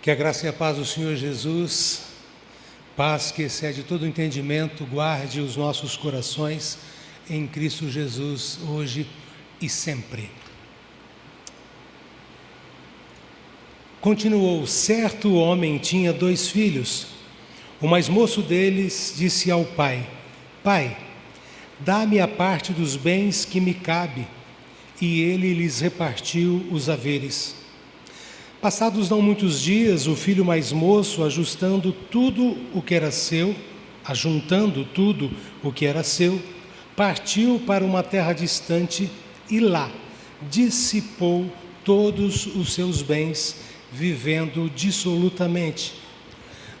Que a graça e a paz do Senhor Jesus, paz que excede todo entendimento, guarde os nossos corações em Cristo Jesus, hoje e sempre. Continuou: certo homem tinha 2 filhos. O mais moço deles disse ao pai: Pai, dá-me a parte dos bens que me cabe. E ele lhes repartiu os haveres. Passados não muitos dias, o filho mais moço, ajuntando tudo o que era seu, partiu para uma terra distante e lá dissipou todos os seus bens, vivendo dissolutamente.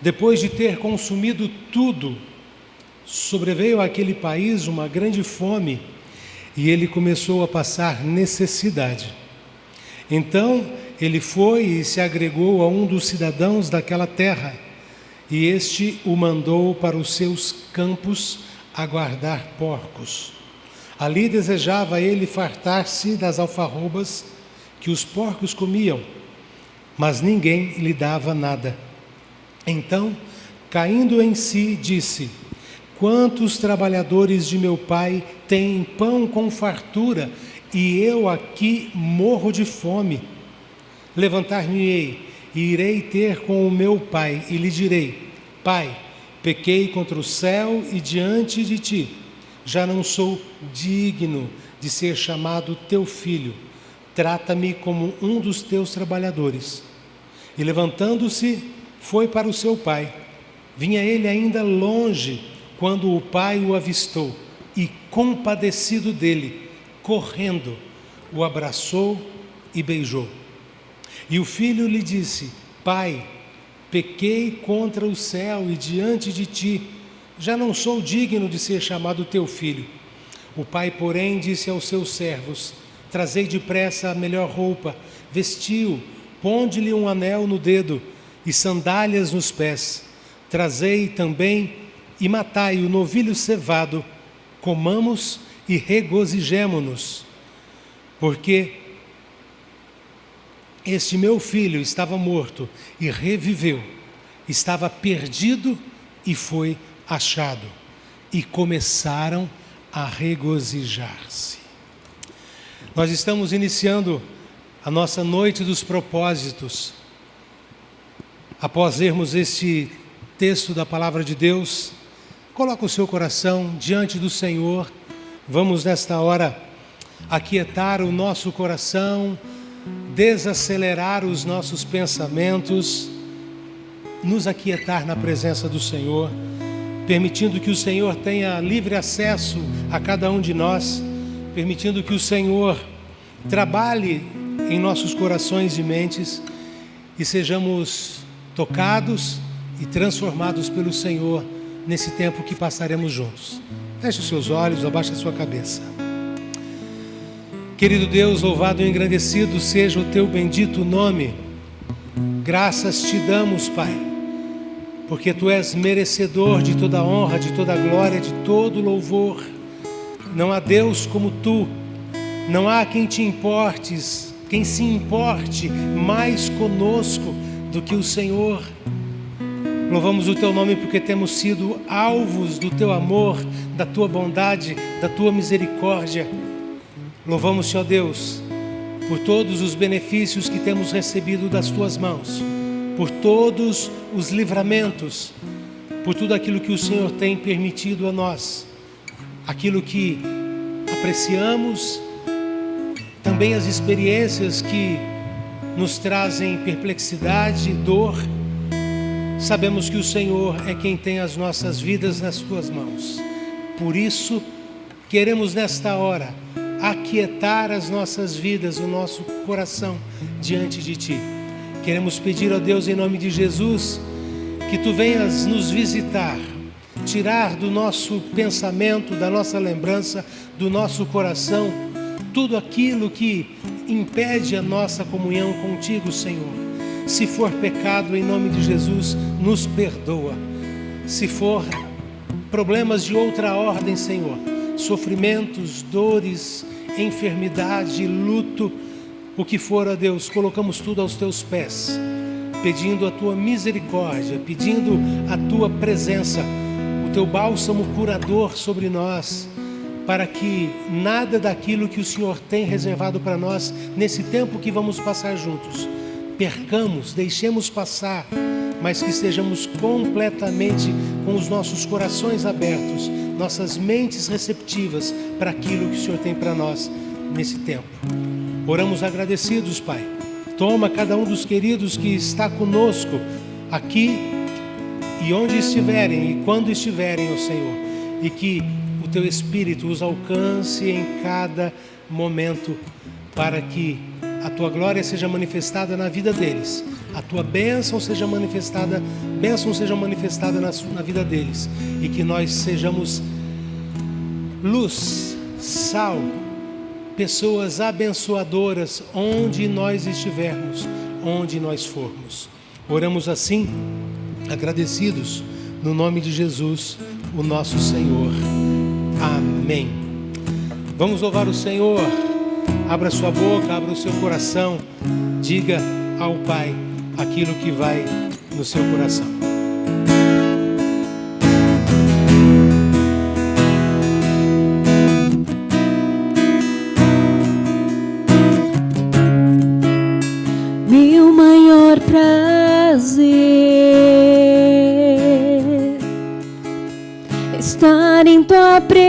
Depois de ter consumido tudo, sobreveio àquele país uma grande fome e ele começou a passar necessidade. Então ele foi e se agregou a um dos cidadãos daquela terra, e este o mandou para os seus campos a guardar porcos. Ali desejava ele fartar-se das alfarrobas que os porcos comiam, mas ninguém lhe dava nada. Então, caindo em si, disse: Quantos trabalhadores de meu pai têm pão com fartura, e eu aqui morro de fome? Levantar-me-ei e irei ter com o meu pai, e lhe direi: Pai, pequei contra o céu e diante de ti. Já não sou digno de ser chamado teu filho. Trata-me como um dos teus trabalhadores. E levantando-se, foi para o seu pai. Vinha ele ainda longe, quando o pai o avistou, e compadecido dele, correndo, o abraçou e beijou. E o filho lhe disse: Pai, pequei contra o céu e diante de ti, já não sou digno de ser chamado teu filho. O pai, porém, disse aos seus servos: Trazei depressa a melhor roupa, vestiu, ponde-lhe um anel no dedo e sandálias nos pés. Trazei também e matai o novilho cevado, comamos e regozijemo-nos, porque este meu filho estava morto e reviveu, estava perdido e foi achado. E começaram a regozijar-se. Nós estamos iniciando a nossa noite dos propósitos. Após lermos este texto da palavra de Deus, coloca o seu coração diante do Senhor. Vamos nesta hora aquietar o nosso coração, desacelerar os nossos pensamentos, nos aquietar na presença do Senhor, permitindo que o Senhor tenha livre acesso a cada um de nós, permitindo que o Senhor trabalhe em nossos corações e mentes e sejamos tocados e transformados pelo Senhor nesse tempo que passaremos juntos. Feche os seus olhos, abaixe a sua cabeça. Querido Deus, louvado e engrandecido seja o teu bendito nome. Graças te damos, Pai, porque tu és merecedor de toda honra, de toda glória, de todo louvor. Não há Deus como tu, não há quem te importes, quem se importe mais conosco do que o Senhor. Louvamos o teu nome porque temos sido alvos do teu amor, da tua bondade, da tua misericórdia. Louvamos-te, ó Deus, por todos os benefícios que temos recebido das tuas mãos, por todos os livramentos, por tudo aquilo que o Senhor tem permitido a nós, aquilo que apreciamos, também as experiências que nos trazem perplexidade, dor. Sabemos que o Senhor é quem tem as nossas vidas nas tuas mãos. Por isso, queremos nesta hora aquietar as nossas vidas, o nosso coração diante de ti. Queremos pedir a Deus, em nome de Jesus, que tu venhas nos visitar, tirar do nosso pensamento, da nossa lembrança, do nosso coração, tudo aquilo que impede a nossa comunhão contigo, Senhor. Se for pecado, em nome de Jesus, nos perdoa. Se for problemas de outra ordem, Senhor, sofrimentos, dores, enfermidade, luto, o que for, ó Deus, colocamos tudo aos teus pés, pedindo a tua misericórdia, pedindo a tua presença, o teu bálsamo curador sobre nós, para que nada daquilo que o Senhor tem reservado para nós nesse tempo que vamos passar juntos, percamos, deixemos passar, mas que estejamos completamente com os nossos corações abertos, nossas mentes receptivas para aquilo que o Senhor tem para nós nesse tempo. Oramos agradecidos, Pai. Toma cada um dos queridos que está conosco aqui e onde estiverem e quando estiverem, ó Senhor, e que o Teu Espírito os alcance em cada momento, para que a Tua glória seja manifestada na vida deles, a Tua bênção seja manifestada na vida deles, e que nós sejamos luz, sal, pessoas abençoadoras onde nós estivermos, onde nós formos. Oramos assim, agradecidos, no nome de Jesus, o nosso Senhor. Amém. Vamos louvar o Senhor. Abra sua boca, abra o seu coração, diga ao Pai aquilo que vai no seu coração. Meu maior prazer é estar em tua presença,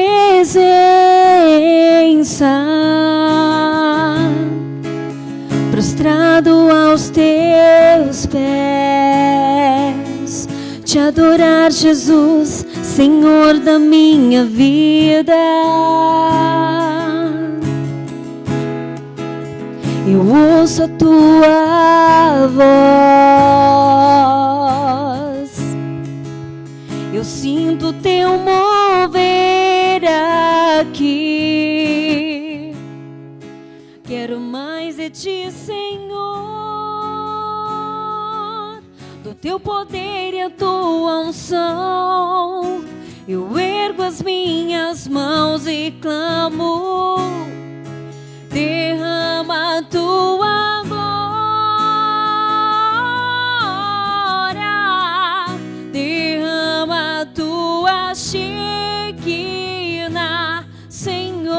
prostrado aos teus pés, te adorar, Jesus, Senhor da minha vida. Eu ouço a tua voz, eu sinto teu mover aqui. Quero mais de ti, Senhor, do teu poder e a tua unção. Eu ergo as minhas mãos e clamo, derrama a tua glória, derrama a tua Shekinah, Senhor.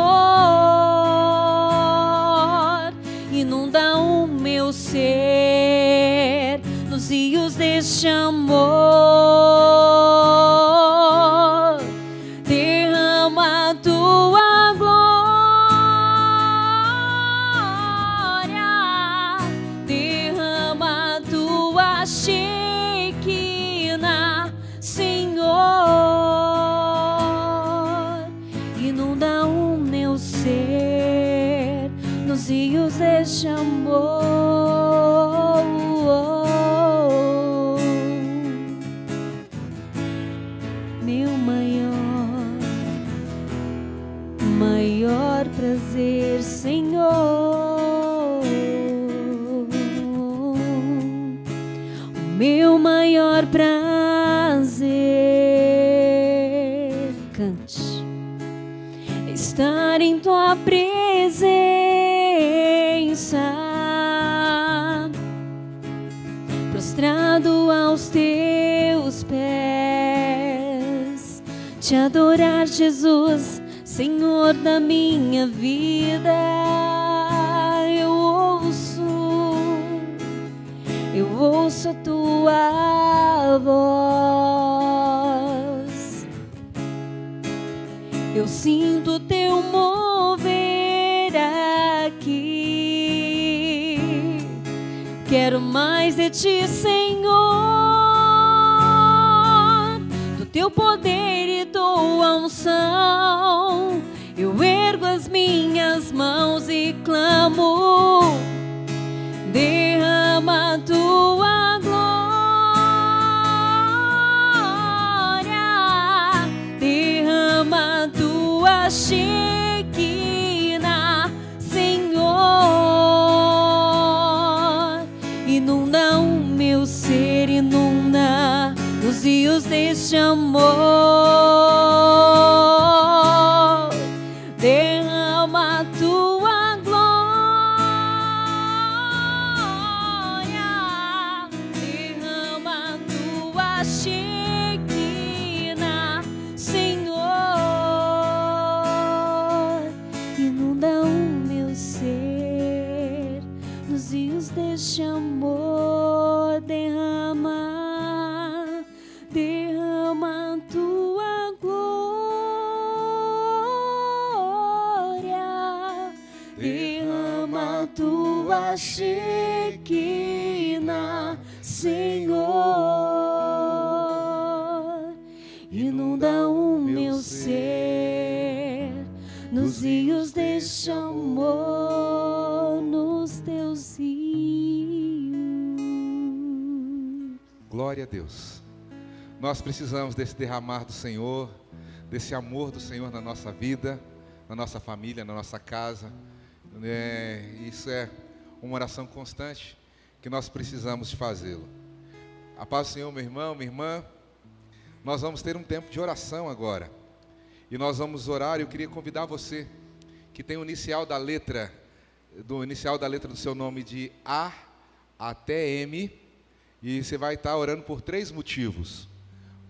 Inunda o meu ser nos rios deste amor, derrama a tua glória, derrama a tua Shekinah, Senhor. Inunda o meu ser nos rios deste amor. Meu maior prazer, Senhor. O meu maior prazer, cante, é estar em tua presença, prostrado aos teus pés, te adorar, Jesus, Senhor da minha vida. Eu ouço a tua voz, eu sinto o teu mover aqui. Quero mais de ti, Senhor, do teu poder e tua unção. Eu ergo as minhas mãos e clamo, derrama a tua glória, derrama a tua Shekinah, Senhor. Inunda o meu ser, inunda os rios deste amor, derrama a tua glória, a tua Shekinah, Senhor. Inunda o meu ser nos rios deste amor, nos teus rios. Glória a Deus. Nós precisamos desse derramar do Senhor, desse amor do Senhor na nossa vida, na nossa família, na nossa casa. Isso é uma oração constante que nós precisamos de fazê-lo. A paz do Senhor, meu irmão, minha irmã. Nós vamos ter um tempo de oração agora. E nós vamos orar. Eu queria convidar você que tem o inicial da letra do seu nome de A até M. E você vai estar orando por 3 motivos.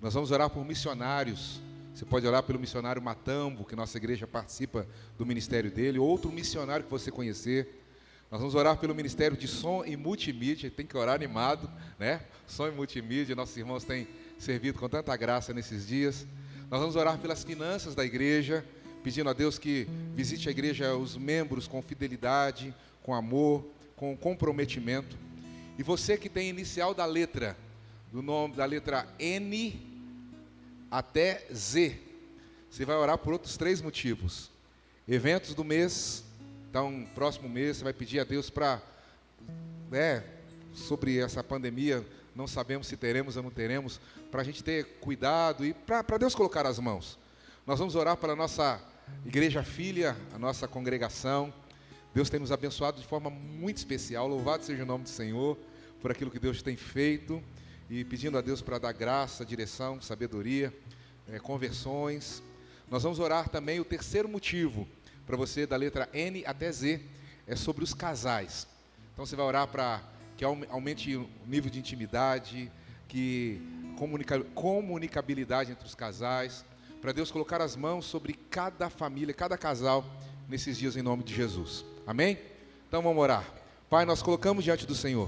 Nós vamos orar por missionários. Você pode orar pelo missionário Matambo, que nossa igreja participa do ministério dele, outro missionário que você conhecer. Nós vamos orar pelo ministério de som e multimídia, tem que orar animado, né? Som e multimídia, nossos irmãos têm servido com tanta graça nesses dias. Nós vamos orar pelas finanças da igreja, pedindo a Deus que visite a igreja, os membros com fidelidade, com amor, com comprometimento. E você que tem inicial da letra, do nome da letra N até Z, você vai orar por outros 3 motivos. Eventos do mês, então próximo mês você vai pedir a Deus para, sobre essa pandemia, não sabemos se teremos ou não teremos, para a gente ter cuidado e para Deus colocar as mãos. Nós vamos orar pela nossa igreja filha, a nossa congregação. Deus tem nos abençoado de forma muito especial, louvado seja o nome do Senhor, por aquilo que Deus tem feito. E pedindo a Deus para dar graça, direção, sabedoria, conversões. Nós vamos orar também o 3º motivo, para você da letra N até Z, é sobre os casais. Então você vai orar para que aumente o nível de intimidade, que comunicabilidade entre os casais, para Deus colocar as mãos sobre cada família, cada casal, nesses dias em nome de Jesus. Amém? Então vamos orar. Pai, nós colocamos diante do Senhor,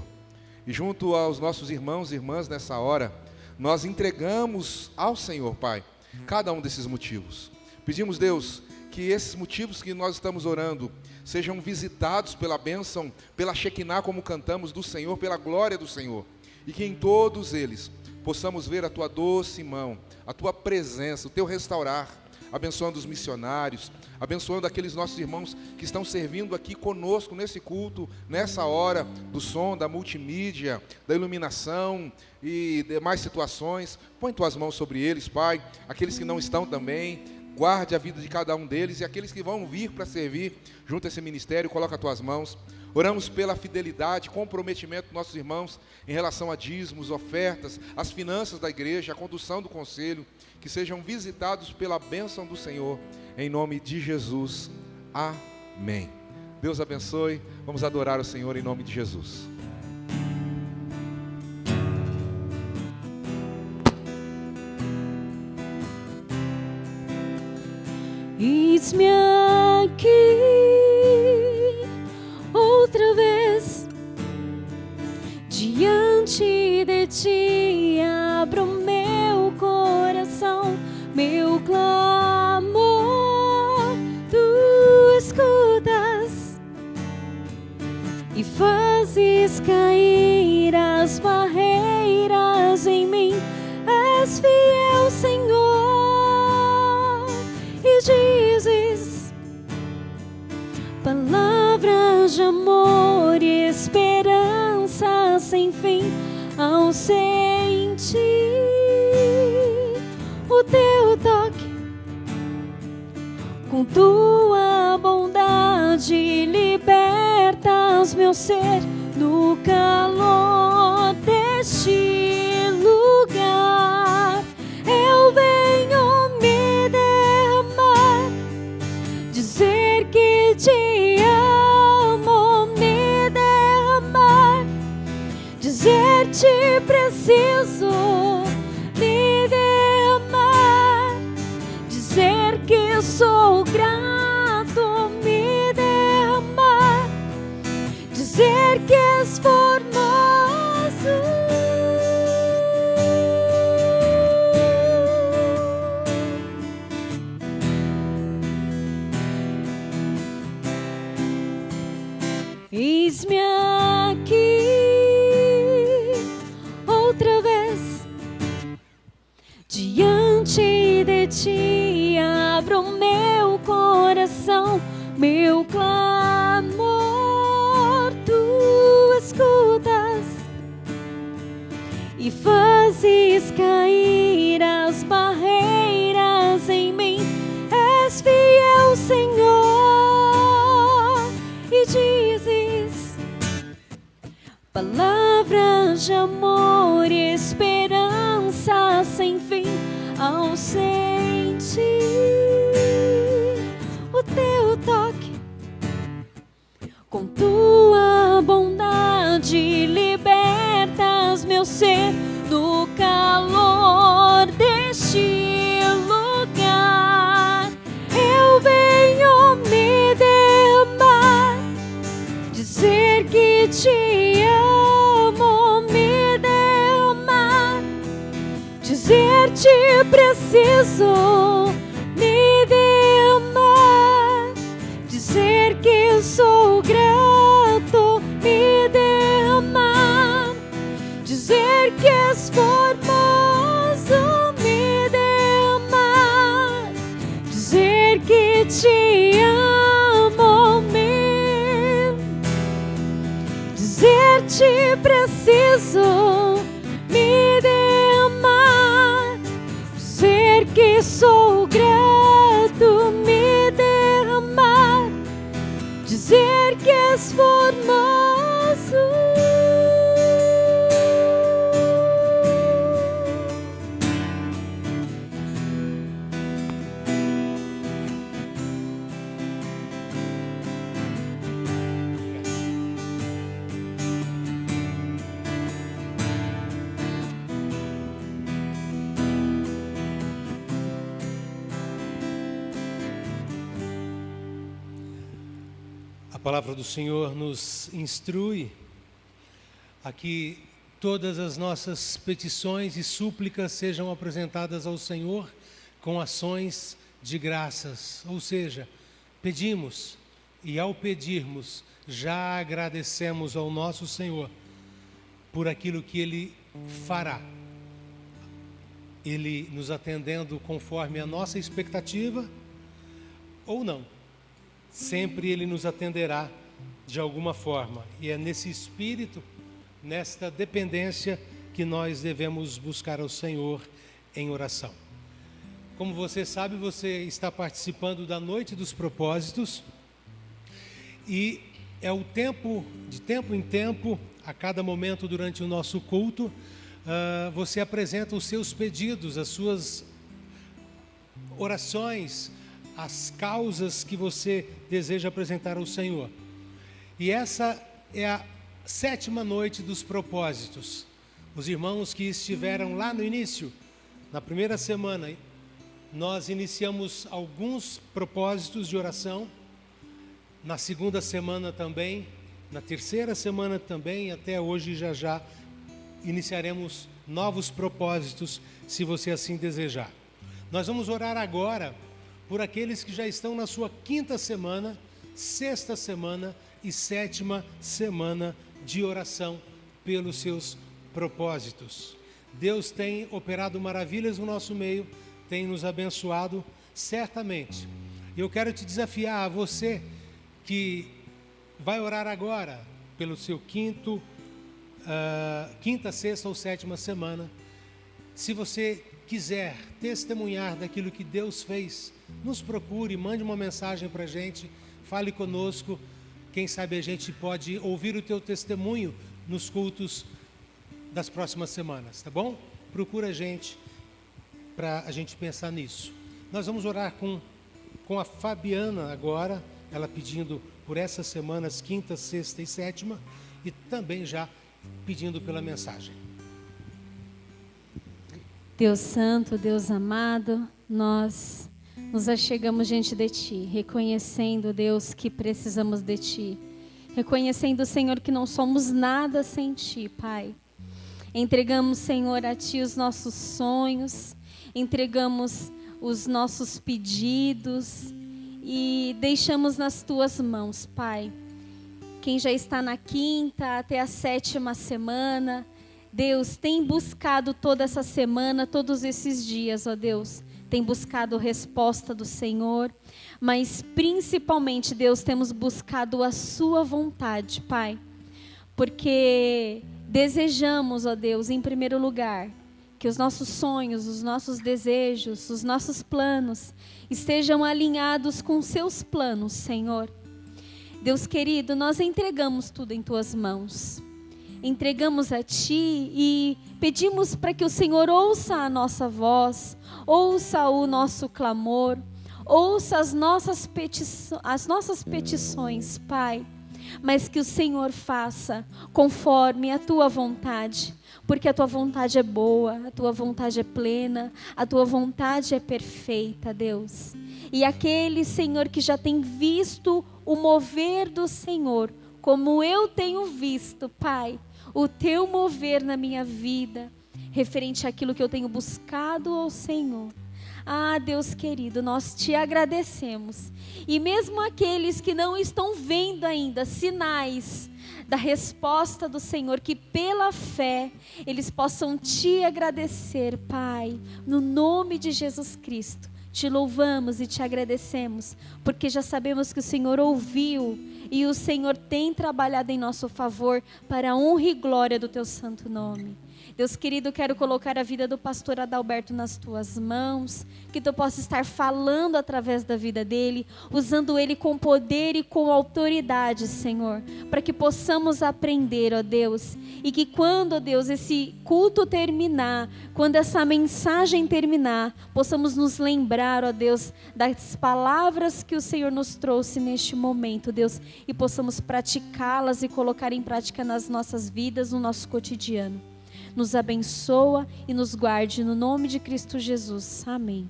e junto aos nossos irmãos e irmãs nessa hora, nós entregamos ao Senhor, Pai, cada um desses motivos. Pedimos, Deus, que esses motivos que nós estamos orando sejam visitados pela bênção, pela Shekinah, como cantamos, do Senhor, pela glória do Senhor. E que em todos eles possamos ver a Tua doce mão, a Tua presença, o Teu restaurar, abençoando os missionários, abençoando aqueles nossos irmãos que estão servindo aqui conosco nesse culto, nessa hora do som, da multimídia, da iluminação e demais situações. Põe Tuas mãos sobre eles, Pai, aqueles que não estão também, guarde a vida de cada um deles, e aqueles que vão vir para servir junto a esse ministério, coloca Tuas mãos. Oramos pela fidelidade, comprometimento dos nossos irmãos em relação a dízimos, ofertas, as finanças da igreja, a condução do conselho, que sejam visitados pela bênção do Senhor, em nome de Jesus. Amém. Deus abençoe. Vamos adorar o Senhor em nome de Jesus. Eis-me aqui outra vez diante de Ti, abro meu coração, meu clamor, Tu escutas e fazes cair as barreiras em mim. És fiel, Senhor, e dizes palavras de amor e esperança sem fim ao sentir o Teu toque. Com Tua bondade libertas meu ser no calor deste lugar. Eu venho me derramar, dizer que Te amo, me derramar, dizer Te preciso, me derramar, dizer que sou grato, me derramar, dizer que és formoso. eis-me aqui outra vez diante de ti, abro meu coração, meu clamor tu escutas e fazes cair as barreiras em mim. És fiel, Senhor, e dizes palavras de amor e esperança sem fim ao sentir o teu toque. Com tua bondade libertas meu ser do calor deste lugar. Eu venho me derramar, dizer que te amo, me derramar, dizer-te preciso, me derramar, dizer que sou grato, me derramar, dizer que és formoso, me derramar, dizer que te amo, dizer-te preciso, me derramar, dizer que sou grato, me derramar, dizer que és formoso. A palavra do Senhor nos instrui a que todas as nossas petições e súplicas sejam apresentadas ao Senhor com ações de graças. Ou seja, pedimos e ao pedirmos já agradecemos ao nosso Senhor por aquilo que Ele fará. Ele nos atendendo conforme a nossa expectativa ou não. Sempre Ele nos atenderá de alguma forma. E é nesse espírito, nesta dependência, que nós devemos buscar ao Senhor em oração. Como você sabe, você está participando da Noite dos Propósitos. E é o tempo, de tempo em tempo, a cada momento durante o nosso culto, você apresenta os seus pedidos, as suas orações, as causas que você deseja apresentar ao Senhor. E essa é a 7ª noite dos propósitos. Os irmãos que estiveram lá no início, na primeira semana, nós iniciamos alguns propósitos de oração. Na 2ª semana também, na 3ª semana também, até hoje já iniciaremos novos propósitos, se você assim desejar. Nós vamos orar agora por aqueles que já estão na sua 5ª semana, 6ª semana e 7ª semana de oração pelos seus propósitos. Deus tem operado maravilhas no nosso meio, tem nos abençoado certamente. Eu quero te desafiar, a você que vai orar agora pelo seu 5ª, 6ª ou 7ª semana. Se você quiser testemunhar daquilo que Deus fez, nos procure, mande uma mensagem para a gente, fale conosco. Quem sabe a gente pode ouvir o teu testemunho nos cultos das próximas semanas, tá bom? Procura a gente para a gente pensar nisso. Nós vamos orar com a Fabiana agora, ela pedindo por essas semanas 5ª, 6ª e 7ª, e também já pedindo pela mensagem. Deus Santo, Deus amado, nós nos achegamos diante de Ti, reconhecendo, Deus, que precisamos de Ti. Reconhecendo, Senhor, que não somos nada sem Ti, Pai. Entregamos, Senhor, a Ti os nossos sonhos, entregamos os nossos pedidos e deixamos nas Tuas mãos, Pai. quem já está na 5ª até a 7ª semana. Deus, tem buscado toda essa semana, todos esses dias, ó Deus, tem buscado resposta do Senhor, mas principalmente, Deus, temos buscado a sua vontade, Pai, porque desejamos, ó Deus, em primeiro lugar, que os nossos sonhos, os nossos desejos, os nossos planos estejam alinhados com os seus planos, Senhor. Deus querido, nós entregamos tudo em tuas mãos. Entregamos a Ti e pedimos para que o Senhor ouça a nossa voz, ouça o nosso clamor, ouça as nossas petições, Pai, mas que o Senhor faça conforme a Tua vontade, porque a Tua vontade é boa, a Tua vontade é plena, a Tua vontade é perfeita, Deus. E aquele, Senhor, que já tem visto o mover do Senhor, como eu tenho visto, Pai, o Teu mover na minha vida, referente àquilo que eu tenho buscado ao Senhor. Ah, Deus querido, nós Te agradecemos. E mesmo aqueles que não estão vendo ainda sinais da resposta do Senhor, que pela fé eles possam Te agradecer, Pai, no nome de Jesus Cristo. Te louvamos e Te agradecemos, porque já sabemos que o Senhor ouviu e o Senhor tem trabalhado em nosso favor para a honra e glória do Teu santo nome. Deus querido, quero colocar a vida do pastor Adalberto nas Tuas mãos, que Tu possa estar falando através da vida dele, usando ele com poder e com autoridade, Senhor, para que possamos aprender, ó Deus, e que quando, ó Deus, esse culto terminar, quando essa mensagem terminar, possamos nos lembrar, ó Deus, das palavras que o Senhor nos trouxe neste momento, Deus, e possamos praticá-las e colocar em prática nas nossas vidas, no nosso cotidiano. Nos abençoa e nos guarde no nome de Cristo Jesus. Amém.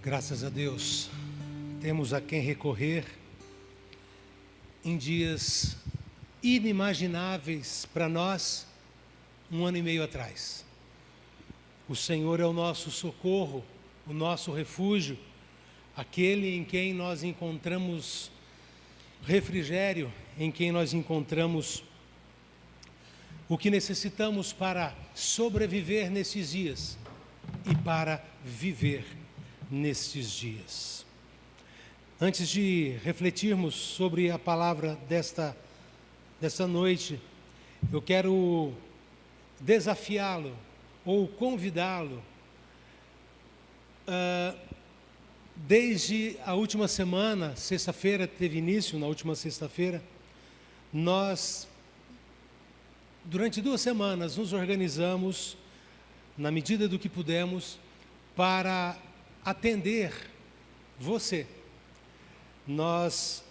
Graças a Deus, temos a quem recorrer em dias inimagináveis para nós, 1 ano e meio atrás. O Senhor é o nosso socorro, o nosso refúgio, aquele em quem nós encontramos refrigério, em quem nós encontramos o que necessitamos para sobreviver nesses dias e para viver nestes dias. Antes de refletirmos sobre a palavra desta noite, eu quero desafiá-lo ou convidá-lo. Desde a última semana, sexta-feira, teve início, na última sexta-feira, nós, durante 2 semanas, nos organizamos, na medida do que pudemos, para atender você. Nós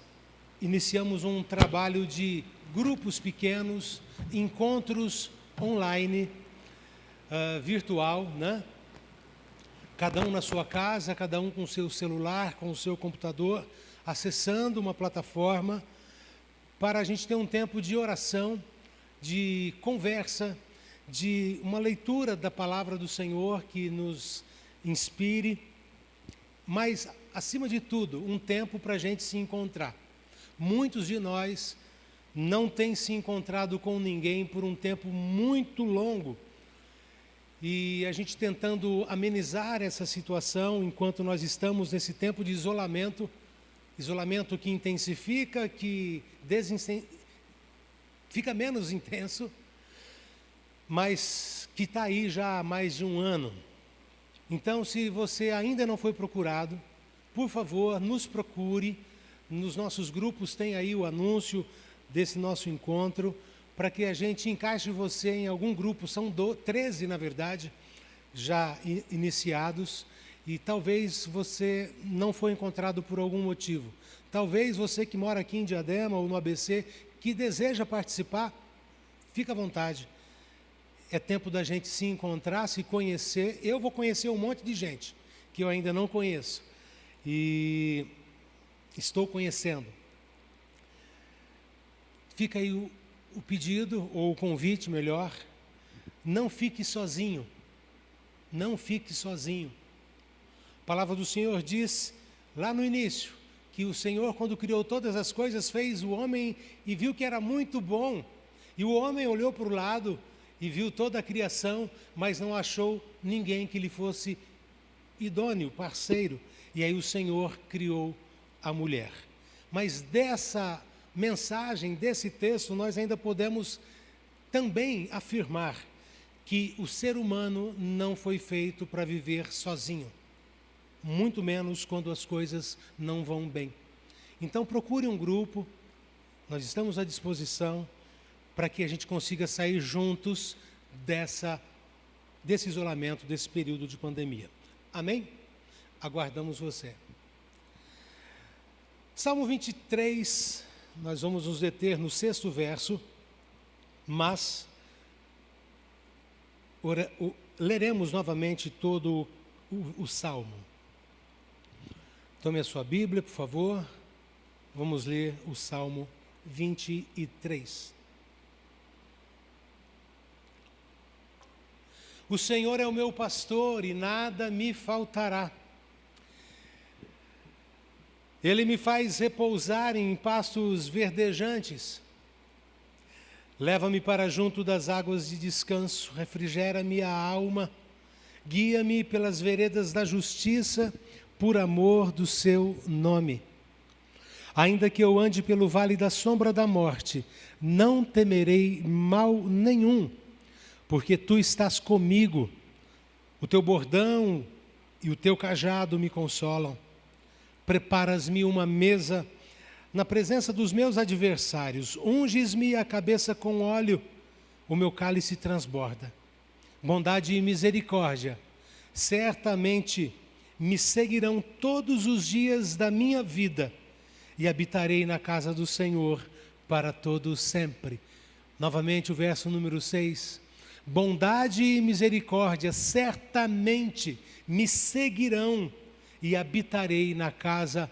iniciamos um trabalho de grupos pequenos, encontros online, virtual, né? Cada um na sua casa, cada um com o seu celular, com o seu computador, acessando uma plataforma, para a gente ter um tempo de oração, de conversa, de uma leitura da palavra do Senhor que nos inspire, mas, acima de tudo, um tempo para a gente se encontrar. Muitos de nós não têm se encontrado com ninguém por um tempo muito longo, e a gente tentando amenizar essa situação enquanto nós estamos nesse tempo de isolamento que intensifica, que fica menos intenso, mas que está aí já há mais de 1 ano. Então, se você ainda não foi procurado, por favor, nos procure. Nos nossos grupos tem aí o anúncio desse nosso encontro, para que a gente encaixe você em algum grupo. São 13, na verdade, já iniciados, e talvez você não foi encontrado por algum motivo. Talvez você que mora aqui em Diadema ou no ABC, que deseja participar, fica à vontade. É tempo da gente se encontrar, se conhecer. Eu vou conhecer um monte de gente que eu ainda não conheço, e estou conhecendo. Fica aí o pedido, ou o convite melhor, não fique sozinho, não fique sozinho. A palavra do Senhor diz, lá no início, que o Senhor, quando criou todas as coisas, fez o homem e viu que era muito bom. E o homem olhou para o lado e viu toda a criação, mas não achou ninguém que lhe fosse idôneo, parceiro. E aí o Senhor criou a mulher. Mas dessa mensagem, desse texto, nós ainda podemos também afirmar que o ser humano não foi feito para viver sozinho, muito menos quando as coisas não vão bem. Então procure um grupo, nós estamos à disposição para que a gente consiga sair juntos desse isolamento, desse período de pandemia. Amém? Aguardamos você. Salmo 23, nós vamos nos deter no 6º verso, mas leremos novamente todo o Salmo. Tome a sua Bíblia, por favor. Vamos ler o Salmo 23. O Senhor é o meu pastor e nada me faltará. Ele me faz repousar em pastos verdejantes. Leva-me para junto das águas de descanso, refrigera-me a alma, guia-me pelas veredas da justiça, por amor do seu nome. Ainda que eu ande pelo vale da sombra da morte, não temerei mal nenhum, porque tu estás comigo. O teu bordão e o teu cajado me consolam. Preparas-me uma mesa na presença dos meus adversários. Unges-me a cabeça com óleo, o meu cálice transborda. Bondade e misericórdia certamente me seguirão todos os dias da minha vida, e habitarei na casa do Senhor para todo sempre. Novamente o verso número 6. Bondade e misericórdia certamente me seguirão, e habitarei na casa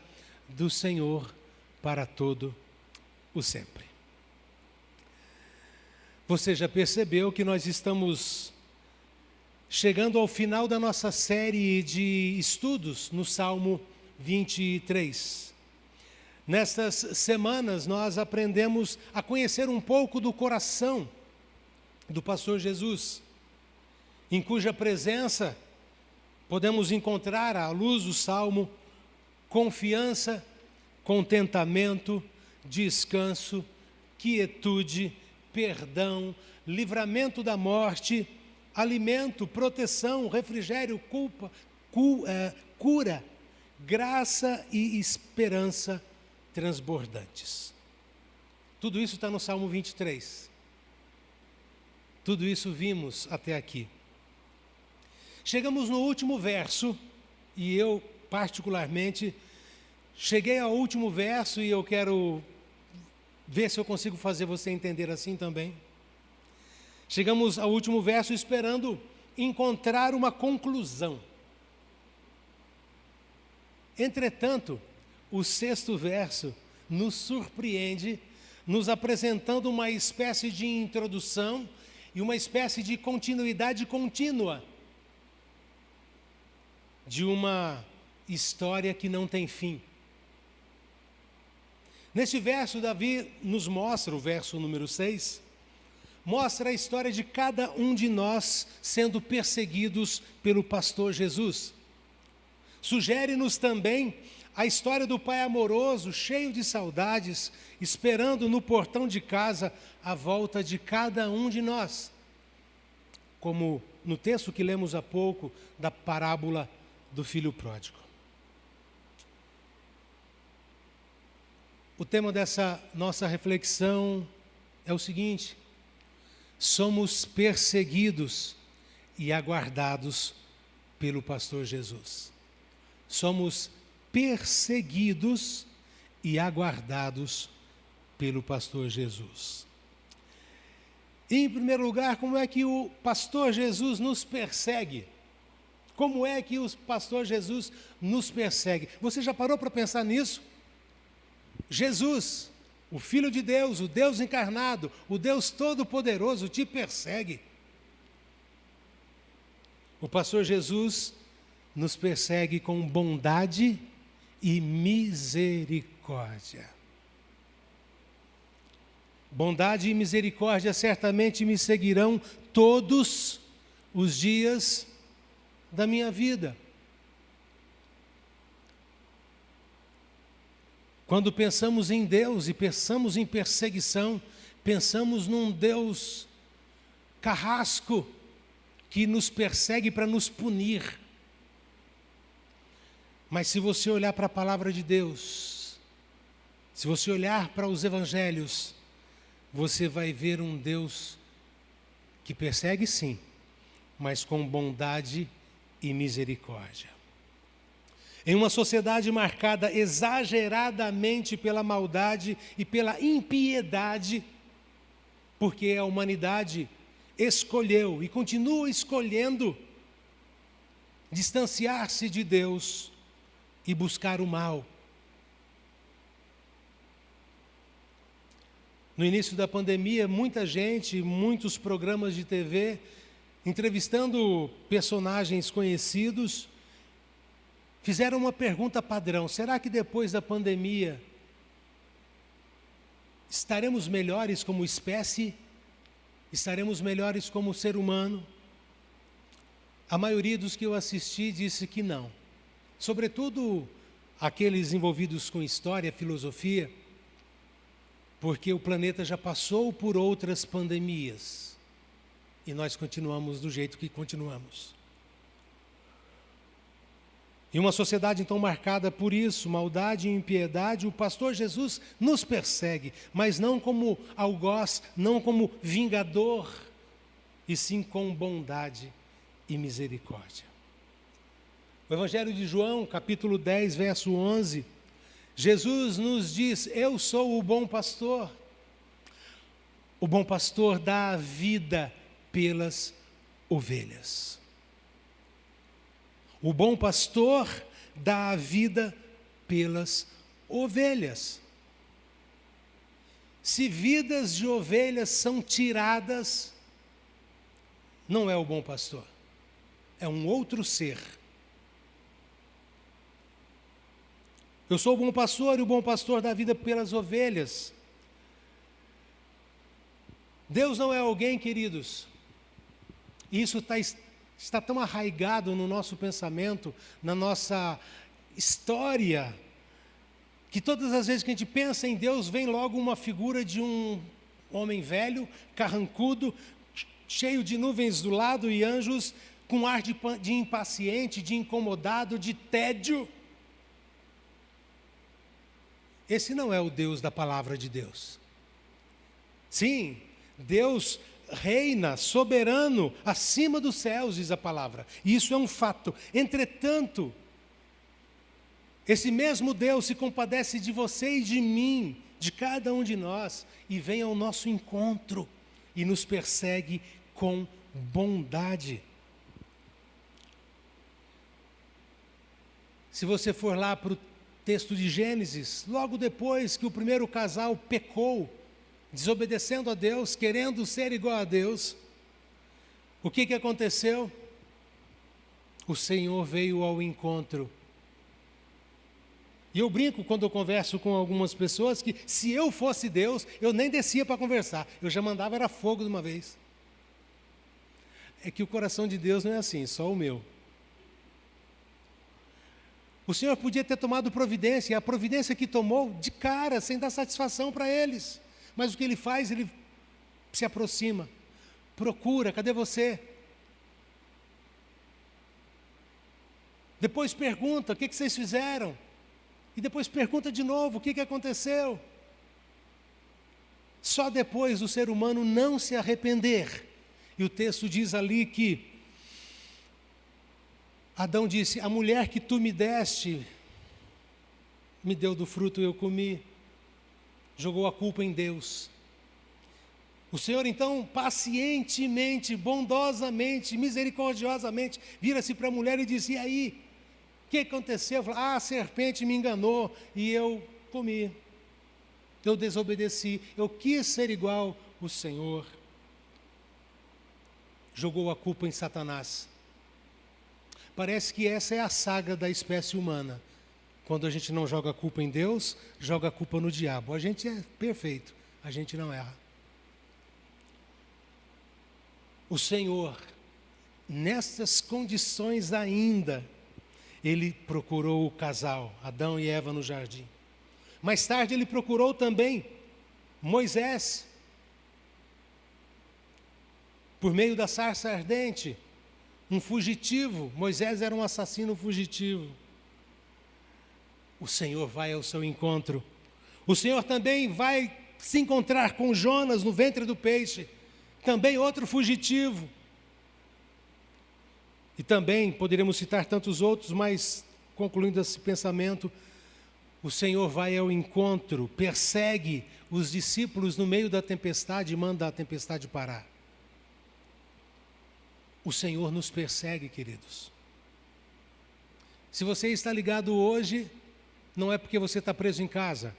do Senhor para todo o sempre. Você já percebeu que nós estamos chegando ao final da nossa série de estudos no Salmo 23. Nestas semanas nós aprendemos a conhecer um pouco do coração do pastor Jesus, em cuja presença podemos encontrar, à luz do Salmo, confiança, contentamento, descanso, quietude, perdão, livramento da morte, alimento, proteção, refrigério, cura, graça e esperança transbordantes. Tudo isso está no Salmo 23. Tudo isso vimos até aqui. Chegamos no último verso, e eu particularmente cheguei ao último verso e eu quero ver se eu consigo fazer você entender assim também. Chegamos ao último verso esperando encontrar uma conclusão. Entretanto, o 6º verso nos surpreende, nos apresentando uma espécie de introdução e uma espécie de continuidade contínua de uma história que não tem fim. Neste verso, Davi nos mostra, o verso número 6, mostra a história de cada um de nós sendo perseguidos pelo pastor Jesus. Sugere-nos também a história do pai amoroso, cheio de saudades, esperando no portão de casa a volta de cada um de nós. Como no texto que lemos há pouco, da parábola do filho pródigo. O tema dessa nossa reflexão é o seguinte: somos perseguidos e aguardados pelo pastor Jesus. Somos perseguidos e aguardados pelo pastor Jesus. Em primeiro lugar, como é que o pastor Jesus nos persegue? Como é que o pastor Jesus nos persegue? Você já parou para pensar nisso? Jesus, o Filho de Deus, o Deus encarnado, o Deus Todo-Poderoso, te persegue. O pastor Jesus nos persegue com bondade e misericórdia. Bondade e misericórdia certamente me seguirão todos os dias da minha vida. Quando pensamos em Deus e pensamos em perseguição, pensamos num Deus carrasco que nos persegue para nos punir. Mas se você olhar para a palavra de Deus, se você olhar para os evangelhos, você vai ver um Deus que persegue sim, mas com bondade e misericórdia. Em uma sociedade marcada exageradamente pela maldade e pela impiedade, porque a humanidade escolheu e continua escolhendo distanciar-se de Deus e buscar o mal. No início da pandemia, muita gente, muitos programas de TV, entrevistando personagens conhecidos, fizeram uma pergunta padrão: será que depois da pandemia estaremos melhores como espécie? Estaremos melhores como ser humano? A maioria dos que eu assisti disse que não. Sobretudo aqueles envolvidos com história, filosofia, porque o planeta já passou por outras pandemias e nós continuamos do jeito que continuamos. Em uma sociedade então marcada por isso, maldade e impiedade, o pastor Jesus nos persegue, mas não como algoz, não como vingador, e sim com bondade e misericórdia. O Evangelho de João, capítulo 10, verso 11, Jesus nos diz: eu sou o bom pastor. O bom pastor dá a vida pelas ovelhas. O bom pastor dá a vida pelas ovelhas. Se vidas de ovelhas são tiradas, não é o bom pastor, é um outro ser. Eu sou o bom pastor e o bom pastor dá a vida pelas ovelhas. Deus não é alguém, queridos, e isso está tão arraigado no nosso pensamento, na nossa história, que todas as vezes que a gente pensa em Deus, vem logo uma figura de um homem velho, carrancudo, cheio de nuvens do lado e anjos, com ar de impaciente, de incomodado, de tédio. Esse não é o Deus da palavra de Deus. Sim, Deus reina, soberano, acima dos céus, diz a palavra. E isso é um fato. Entretanto, esse mesmo Deus se compadece de você e de mim, de cada um de nós, e vem ao nosso encontro e nos persegue com bondade. Se você for lá para o texto de Gênesis, logo depois que o primeiro casal pecou, desobedecendo a Deus, querendo ser igual a Deus, o que aconteceu? O Senhor veio ao encontro. E eu brinco quando eu converso com algumas pessoas que se eu fosse Deus, eu nem descia para conversar, eu já mandava era fogo de uma vez. É que o coração de Deus não é assim, só o meu. O Senhor podia ter tomado providência, e a providência que tomou, de cara, sem dar satisfação para eles. Mas o que Ele faz, Ele se aproxima, procura: cadê você? Depois pergunta: o que vocês fizeram? E depois pergunta de novo: o que aconteceu? Só depois do ser humano não se arrepender. E o texto diz ali que Adão disse: a mulher que tu me deste, me deu do fruto e eu comi. Jogou a culpa em Deus. O Senhor então, pacientemente, bondosamente, misericordiosamente, vira-se para a mulher e diz: e aí? O que aconteceu? Fala: a serpente me enganou e eu comi. Eu desobedeci, eu quis ser igual ao Senhor. Jogou a culpa em Satanás. Parece que essa é a saga da espécie humana. Quando a gente não joga a culpa em Deus, joga a culpa no diabo. A gente é perfeito, a gente não erra. O Senhor, nessas condições ainda, Ele procurou o casal, Adão e Eva no jardim. Mais tarde Ele procurou também Moisés, por meio da sarça ardente, um fugitivo. Moisés era um assassino fugitivo. O Senhor vai ao seu encontro. O Senhor também vai se encontrar com Jonas no ventre do peixe, também outro fugitivo. E também poderíamos citar tantos outros, mas concluindo esse pensamento, o Senhor vai ao encontro, persegue os discípulos no meio da tempestade e manda a tempestade parar. O Senhor nos persegue, queridos. Se você está ligado hoje, não é porque você está preso em casa,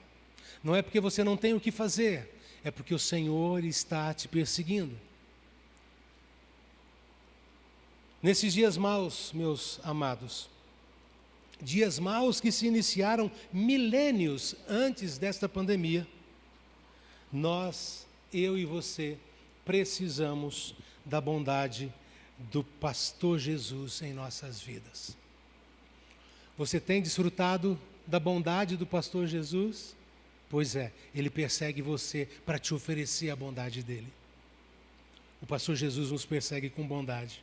não é porque você não tem o que fazer, é porque o Senhor está te perseguindo. Nesses dias maus, meus amados, dias maus que se iniciaram milênios antes desta pandemia, nós, eu e você, precisamos da bondade do pastor Jesus em nossas vidas. Você tem desfrutado da bondade do pastor Jesus? Pois é, ele persegue você para te oferecer a bondade dele. O pastor Jesus nos persegue com bondade.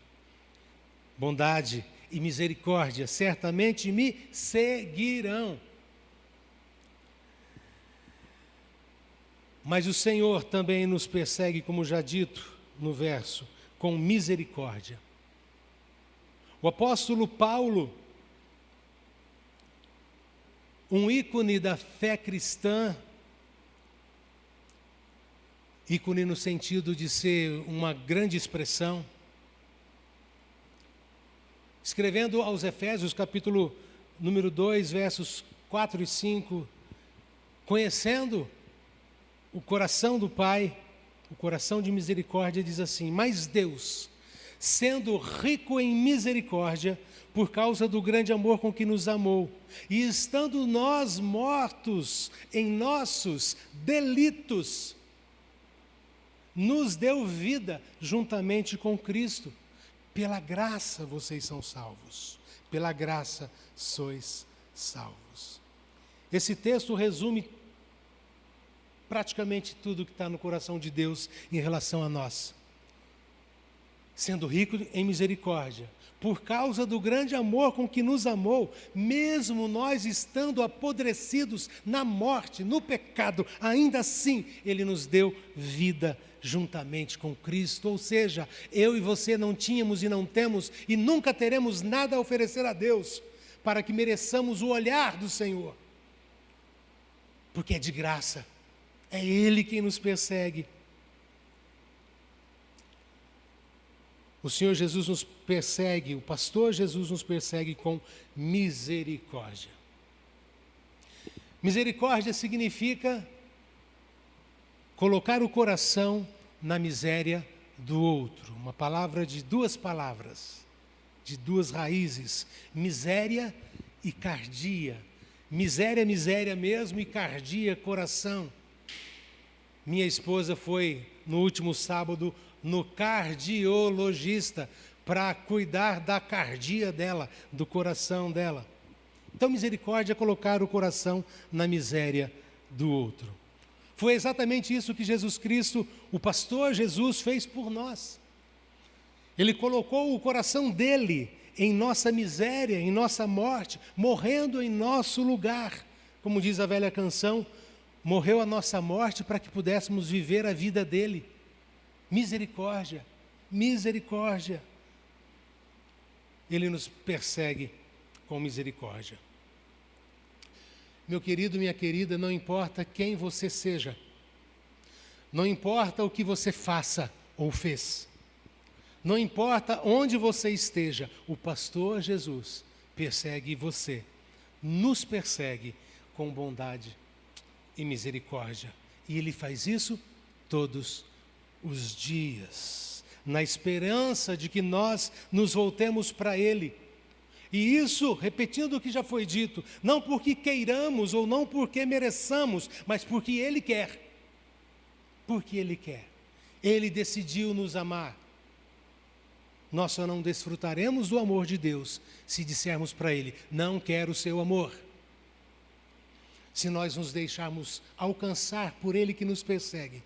Bondade e misericórdia certamente me seguirão. Mas o Senhor também nos persegue, como já dito no verso, com misericórdia. O apóstolo Paulo, um ícone da fé cristã, ícone no sentido de ser uma grande expressão, escrevendo aos Efésios, capítulo número 2, versos 4 e 5, conhecendo o coração do Pai, o coração de misericórdia, diz assim: mas Deus, sendo rico em misericórdia, por causa do grande amor com que nos amou, e estando nós mortos em nossos delitos, nos deu vida juntamente com Cristo. Pela graça vocês são salvos. Pela graça sois salvos. Esse texto resume praticamente tudo que está no coração de Deus em relação a nós. Sendo rico em misericórdia, por causa do grande amor com que nos amou, mesmo nós estando apodrecidos na morte, no pecado, ainda assim Ele nos deu vida juntamente com Cristo. Ou seja, eu e você não tínhamos e não temos e nunca teremos nada a oferecer a Deus para que mereçamos o olhar do Senhor, porque é de graça, é Ele quem nos persegue. O Senhor Jesus nos persegue, o pastor Jesus nos persegue com misericórdia. Misericórdia significa colocar o coração na miséria do outro. Uma palavra de duas palavras, de duas raízes: miséria e cardia. Miséria, miséria mesmo, e cardia, coração. Minha esposa foi no último sábado no cardiologista para cuidar da cardia dela, do coração dela. Então, misericórdia é colocar o coração na miséria do outro. Foi exatamente isso que Jesus Cristo, o pastor Jesus, fez por nós. Ele colocou o coração dele em nossa miséria, em nossa morte, morrendo em nosso lugar. Como diz a velha canção, morreu a nossa morte para que pudéssemos viver a vida dele. Misericórdia, misericórdia. Ele nos persegue com misericórdia. Meu querido, minha querida, não importa quem você seja, não importa o que você faça ou fez, não importa onde você esteja, o pastor Jesus persegue você, nos persegue com bondade e misericórdia. E Ele faz isso todos os dias, na esperança de que nós nos voltemos para Ele. E isso, repetindo o que já foi dito, não porque queiramos ou não porque mereçamos, mas porque Ele quer. Porque Ele quer. Ele decidiu nos amar. Nós só não desfrutaremos do amor de Deus se dissermos para Ele: não quero o seu amor. Se nós nos deixarmos alcançar por Ele que nos persegue,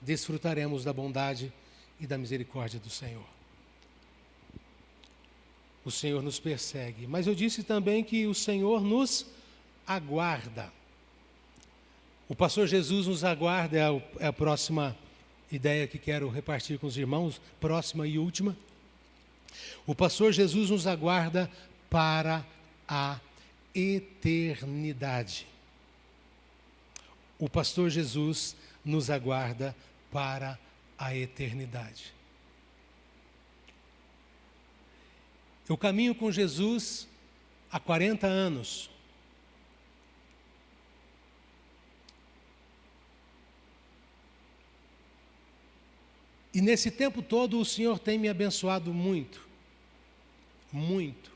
desfrutaremos da bondade e da misericórdia do Senhor. O Senhor nos persegue, mas eu disse também que o Senhor nos aguarda. O pastor Jesus nos aguarda, é a próxima ideia que quero repartir com os irmãos, próxima e última. O pastor Jesus nos aguarda para a eternidade. O pastor Jesus nos aguarda para a eternidade. Eu caminho com Jesus há 40 anos. E nesse tempo todo o Senhor tem me abençoado muito. Muito.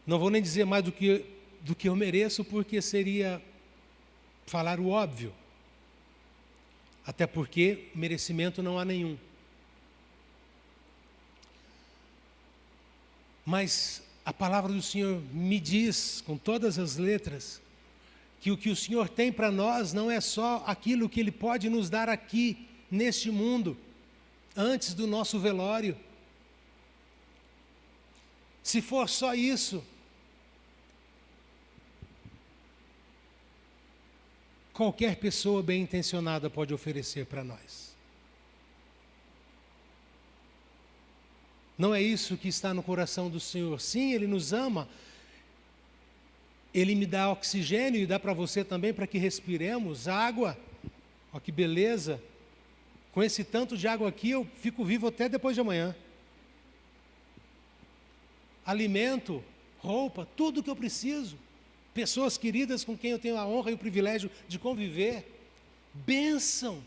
Não vou nem dizer mais do que eu mereço, porque seria falar o óbvio. Até porque merecimento não há nenhum. Mas a palavra do Senhor me diz, com todas as letras, que o que o Senhor tem para nós não é só aquilo que Ele pode nos dar aqui, neste mundo, antes do nosso velório. Se for só isso, qualquer pessoa bem intencionada pode oferecer para nós. Não é isso que está no coração do Senhor. Sim, Ele nos ama. Ele me dá oxigênio e dá para você também, para que respiremos água. Olha que beleza. Com esse tanto de água aqui, eu fico vivo até depois de amanhã. Alimento, roupa, tudo que eu preciso. Pessoas queridas com quem eu tenho a honra e o privilégio de conviver. Bênção.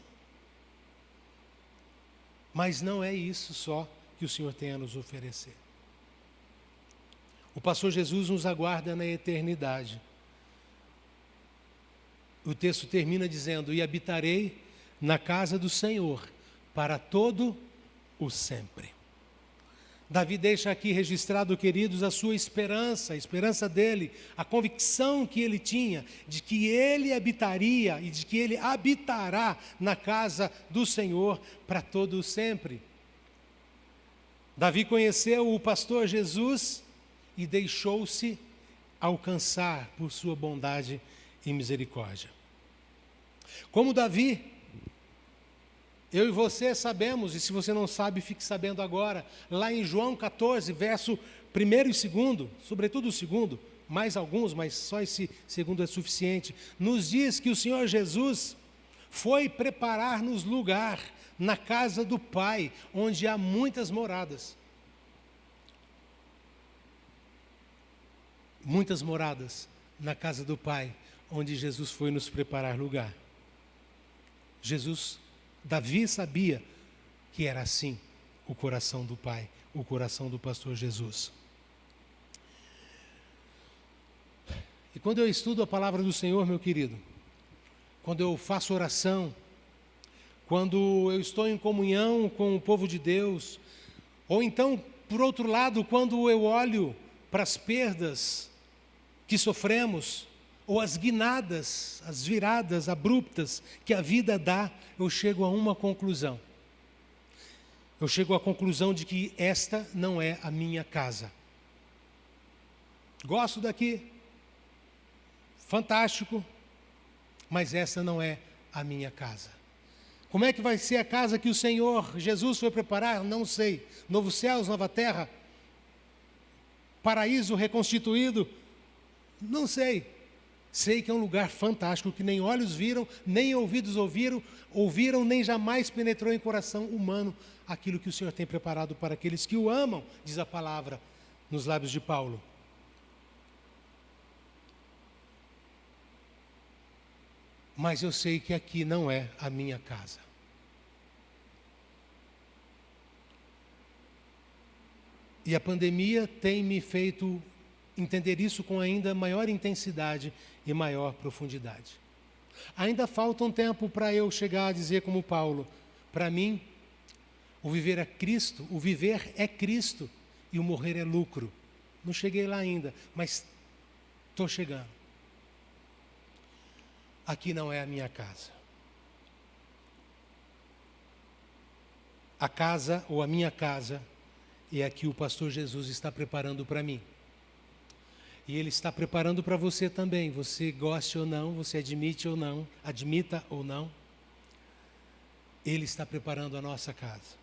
Mas não é isso só que o Senhor tem a nos oferecer. O pastor Jesus nos aguarda na eternidade. O texto termina dizendo: e habitarei na casa do Senhor para todo o sempre. Davi deixa aqui registrado, queridos, a sua esperança, a esperança dele, a convicção que ele tinha de que ele habitaria e de que ele habitará na casa do Senhor para todo o sempre. Davi conheceu o pastor Jesus e deixou-se alcançar por sua bondade e misericórdia. Como Davi, eu e você sabemos, e se você não sabe, fique sabendo agora, lá em João 14, verso 1 e 2, sobretudo o segundo, mais alguns, mas só esse segundo é suficiente, nos diz que o Senhor Jesus foi preparar-nos lugar na casa do Pai, onde há muitas moradas. Muitas moradas na casa do Pai, onde Jesus foi nos preparar lugar. Davi sabia que era assim o coração do Pai, o coração do pastor Jesus. E quando eu estudo a palavra do Senhor, meu querido, quando eu faço oração, quando eu estou em comunhão com o povo de Deus, ou então, por outro lado, quando eu olho para as perdas que sofremos, ou as guinadas, as viradas abruptas que a vida dá, eu chego a uma conclusão. Eu chego à conclusão de que esta não é a minha casa. Gosto daqui, fantástico, mas essa não é a minha casa. Como é que vai ser a casa que o Senhor Jesus foi preparar? Não sei. Novos céus, nova terra? Paraíso reconstituído? Não sei. Sei que é um lugar fantástico que nem olhos viram, nem ouvidos ouviram, nem jamais penetrou em coração humano aquilo que o Senhor tem preparado para aqueles que o amam, diz a palavra nos lábios de Paulo. Mas eu sei que aqui não é a minha casa. E a pandemia tem me feito entender isso com ainda maior intensidade e maior profundidade. Ainda falta um tempo para eu chegar a dizer como Paulo, para mim, o viver é Cristo e o morrer é lucro. Não cheguei lá ainda, mas estou chegando. Aqui não é a minha casa. A casa ou a minha casa é a que o pastor Jesus está preparando para mim. E Ele está preparando para você também. Você goste ou não, você admita ou não. Ele está preparando a nossa casa.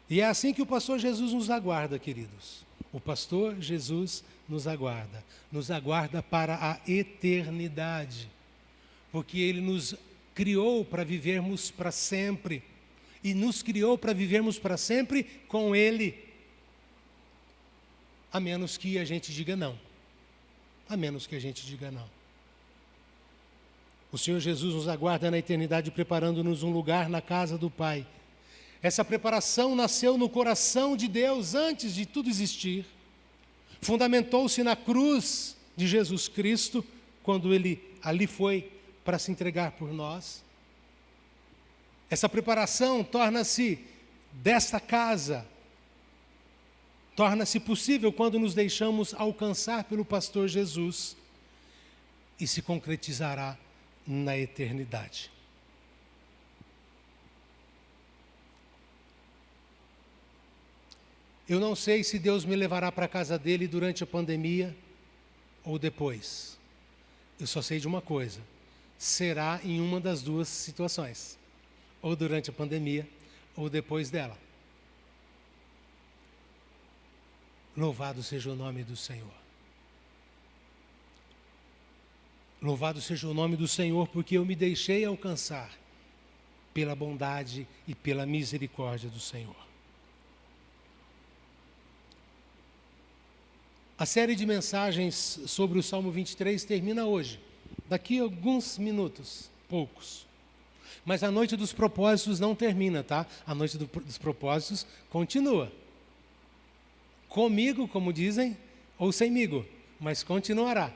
E é assim que o pastor Jesus nos aguarda, queridos. O pastor Jesus nos aguarda para a eternidade, porque Ele nos criou para vivermos para sempre, e nos criou para vivermos para sempre com Ele, a menos que a gente diga não. O Senhor Jesus nos aguarda na eternidade, preparando-nos um lugar na casa do Pai. Essa preparação nasceu no coração de Deus antes de tudo existir. Fundamentou-se na cruz de Jesus Cristo, quando Ele ali foi para se entregar por nós. Essa preparação torna-se desta casa, torna-se possível quando nos deixamos alcançar pelo pastor Jesus e se concretizará na eternidade. Eu não sei se Deus me levará para a casa dele durante a pandemia ou depois. Eu só sei de uma coisa: será em uma das duas situações, ou durante a pandemia ou depois dela. Louvado seja o nome do Senhor. Louvado seja o nome do Senhor, porque eu me deixei alcançar pela bondade e pela misericórdia do Senhor. A série de mensagens sobre o Salmo 23 termina hoje, daqui a alguns minutos, poucos. Mas a noite dos propósitos não termina, tá? A noite dos propósitos continua. Comigo, como dizem, ou semigo, mas continuará.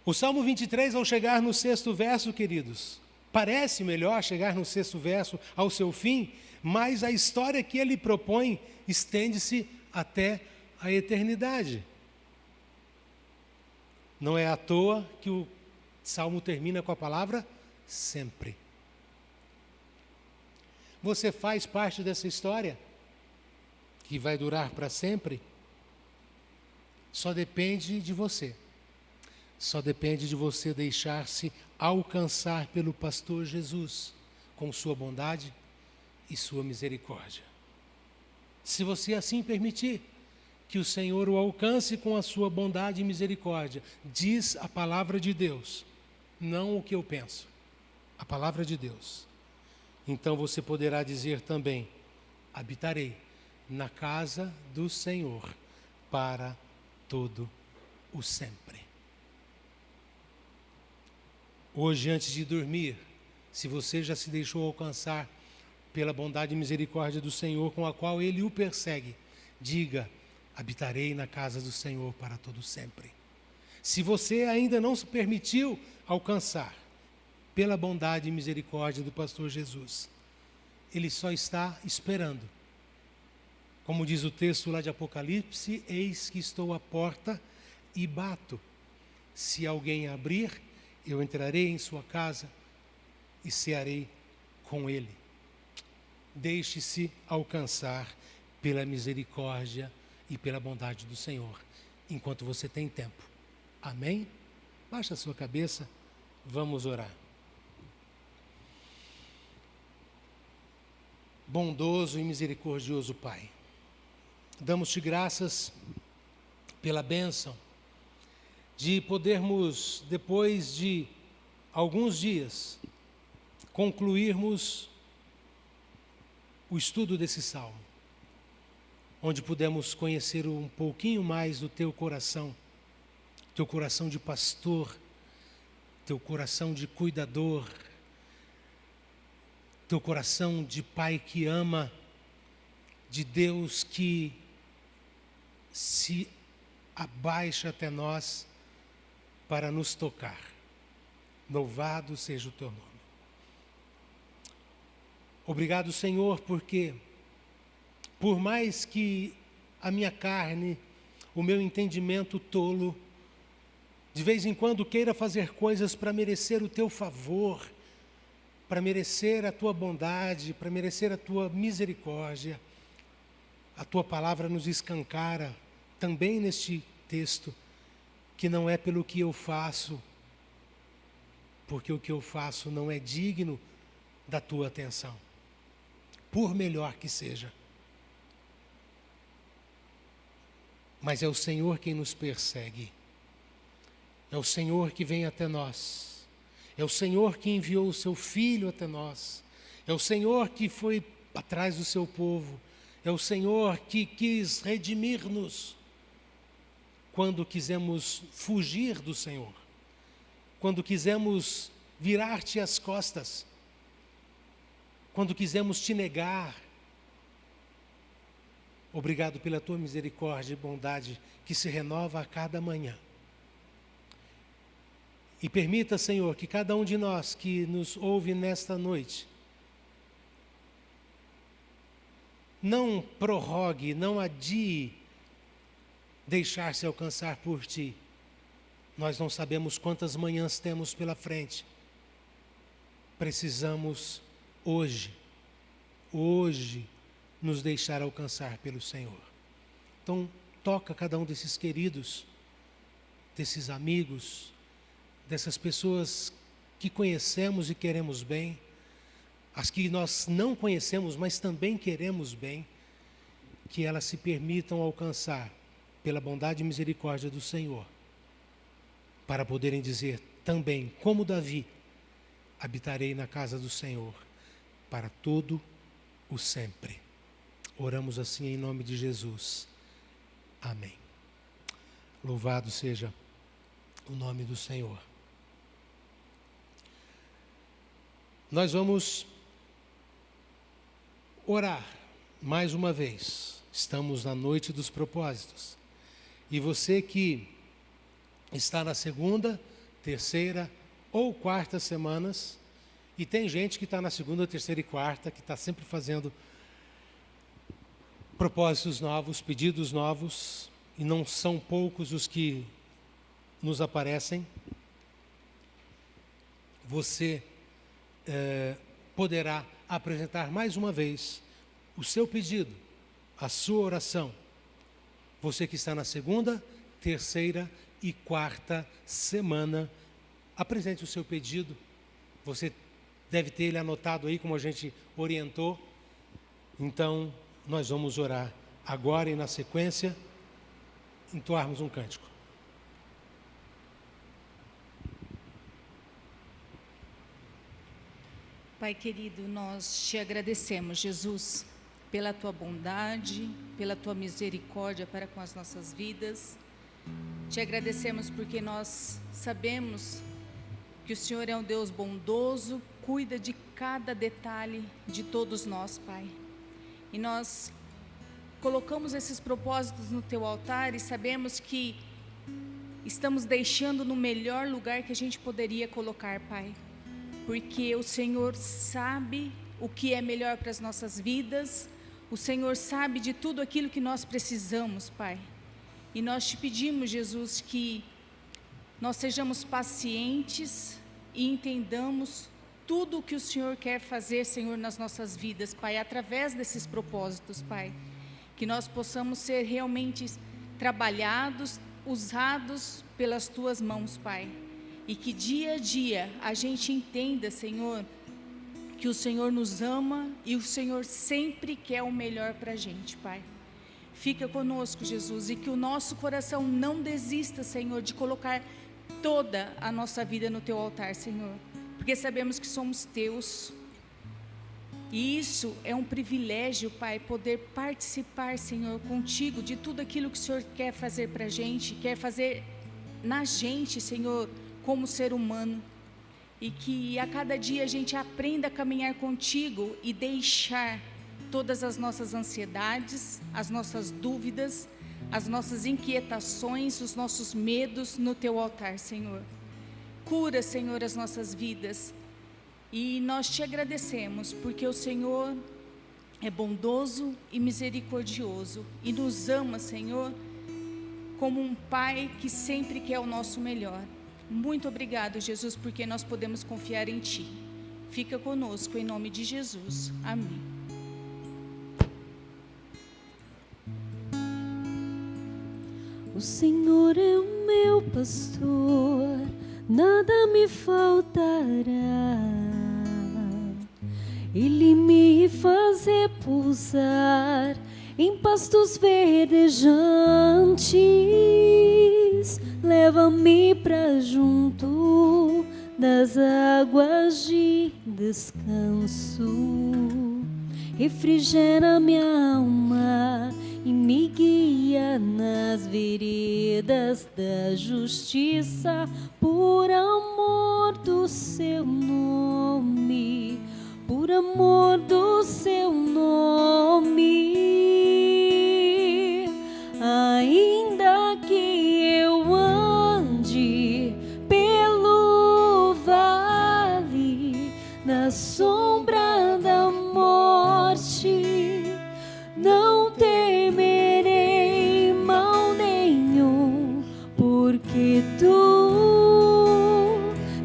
O Salmo 23, ao chegar no 6º verso, queridos, parece melhor chegar no 6º verso ao seu fim, mas a história que ele propõe estende-se até a eternidade. Não é à toa que o Salmo termina com a palavra sempre. Você faz parte dessa história que vai durar para sempre? Só depende de você. Só depende de você deixar-se alcançar pelo pastor Jesus, com sua bondade e sua misericórdia. Se você assim permitir que o Senhor o alcance com a sua bondade e misericórdia, diz a palavra de Deus, não o que eu penso, a palavra de Deus. Então você poderá dizer também: habitarei na casa do Senhor para todo o sempre. Hoje, antes de dormir, se você já se deixou alcançar pela bondade e misericórdia do Senhor, com a qual Ele o persegue, diga: habitarei na casa do Senhor para todo sempre. Se você ainda não se permitiu alcançar pela bondade e misericórdia do pastor Jesus, Ele só está esperando. Como diz o texto lá de Apocalipse: eis que estou à porta e bato. Se alguém abrir, eu entrarei em sua casa e cearei com ele. Deixe-se alcançar pela misericórdia e pela bondade do Senhor, enquanto você tem tempo. Amém? Baixa a sua cabeça, vamos orar. Bondoso e misericordioso Pai, damos-te graças pela bênção de podermos, depois de alguns dias, concluirmos o estudo desse salmo, onde pudemos conhecer um pouquinho mais do teu coração de pastor, teu coração de cuidador, teu coração de pai que ama, de Deus que se abaixa até nós para nos tocar. Louvado seja o teu nome. Obrigado, Senhor, porque por mais que a minha carne, o meu entendimento tolo, de vez em quando queira fazer coisas para merecer o teu favor, para merecer a tua bondade, para merecer a tua misericórdia, a tua palavra nos escancara também neste texto, que não é pelo que eu faço, porque o que eu faço não é digno da tua atenção, por melhor que seja. Mas é o Senhor quem nos persegue, é o Senhor que vem até nós, é o Senhor que enviou o seu Filho até nós, é o Senhor que foi atrás do seu povo, é o Senhor que quis redimir-nos quando quisemos fugir do Senhor, quando quisemos virar-te as costas, quando quisemos te negar. Obrigado pela tua misericórdia e bondade que se renova a cada manhã. E permita, Senhor, que cada um de nós que nos ouve nesta noite não prorrogue, não adie deixar-se alcançar por Ti. Nós não sabemos quantas manhãs temos pela frente. Precisamos hoje nos deixar alcançar pelo Senhor. Então, toca cada um desses queridos, desses amigos, dessas pessoas que conhecemos e queremos bem, as que nós não conhecemos, mas também queremos bem, que elas se permitam alcançar pela bondade e misericórdia do Senhor, para poderem dizer também, como Davi, habitarei na casa do Senhor para todo o sempre. Oramos assim em nome de Jesus. Amém. Louvado seja o nome do Senhor. Nós vamos orar mais uma vez. Estamos na noite dos propósitos. E você que está na segunda, terceira ou quarta semanas, e tem gente que está na segunda, terceira e quarta, que está sempre fazendo propósitos novos, pedidos novos, e não são poucos os que nos aparecem. Você poderá apresentar mais uma vez o seu pedido, a sua oração. Você que está na segunda, terceira e quarta semana, apresente o seu pedido. Você deve ter ele anotado aí, como a gente orientou. Então, nós vamos orar agora e na sequência, entoarmos um cântico. Pai querido, nós te agradecemos, Jesus, pela tua bondade, pela tua misericórdia para com as nossas vidas. Te agradecemos porque nós sabemos que o Senhor é um Deus bondoso, cuida de cada detalhe de todos nós, Pai. E nós colocamos esses propósitos no teu altar e sabemos que estamos deixando no melhor lugar que a gente poderia colocar, Pai. Porque o Senhor sabe o que é melhor para as nossas vidas, o Senhor sabe de tudo aquilo que nós precisamos, Pai. E nós te pedimos, Jesus, que nós sejamos pacientes e entendamos tudo o que o Senhor quer fazer, Senhor, nas nossas vidas, Pai, através desses propósitos, Pai. Que nós possamos ser realmente trabalhados, usados pelas tuas mãos, Pai. E que dia a dia a gente entenda, Senhor, que o Senhor nos ama e o Senhor sempre quer o melhor para a gente, Pai. Fica conosco, Jesus, e que o nosso coração não desista, Senhor, de colocar toda a nossa vida no teu altar, Senhor. Porque sabemos que somos teus. E isso é um privilégio, Pai, poder participar, Senhor, contigo de tudo aquilo que o Senhor quer fazer para a gente, quer fazer na gente, Senhor, como ser humano. e que a cada dia a gente aprenda a caminhar contigo e deixar todas as nossas ansiedades, as nossas dúvidas, as nossas inquietações, os nossos medos no teu altar, Senhor. Cura, Senhor, as nossas vidas. E nós te agradecemos, porque o Senhor é bondoso e misericordioso e nos ama, Senhor, como um Pai que sempre quer o nosso melhor. Muito obrigado, Jesus, porque nós podemos confiar em Ti. Fica conosco, em nome de Jesus. Amém. O Senhor é o meu pastor, nada me faltará. Ele me faz repousar em pastos verdejantes, leva-me para junto das águas de descanso, refrigera minha alma e me guia nas veredas da justiça, por amor do seu nome, por amor do seu nome. Ainda que eu ande pelo vale da sombra da morte, não temerei mal nenhum, porque tu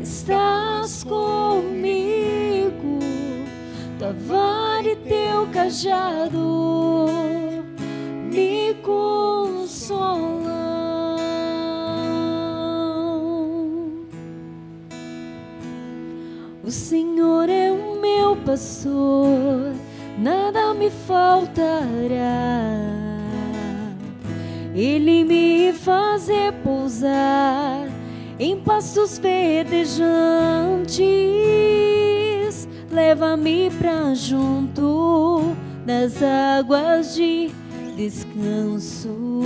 estás comigo, tua vara e teu cajado me consolam. O Senhor é o meu pastor, nada me faltará. Ele me faz repousar em pastos verdejantes, leva-me pra junto das águas de descanso,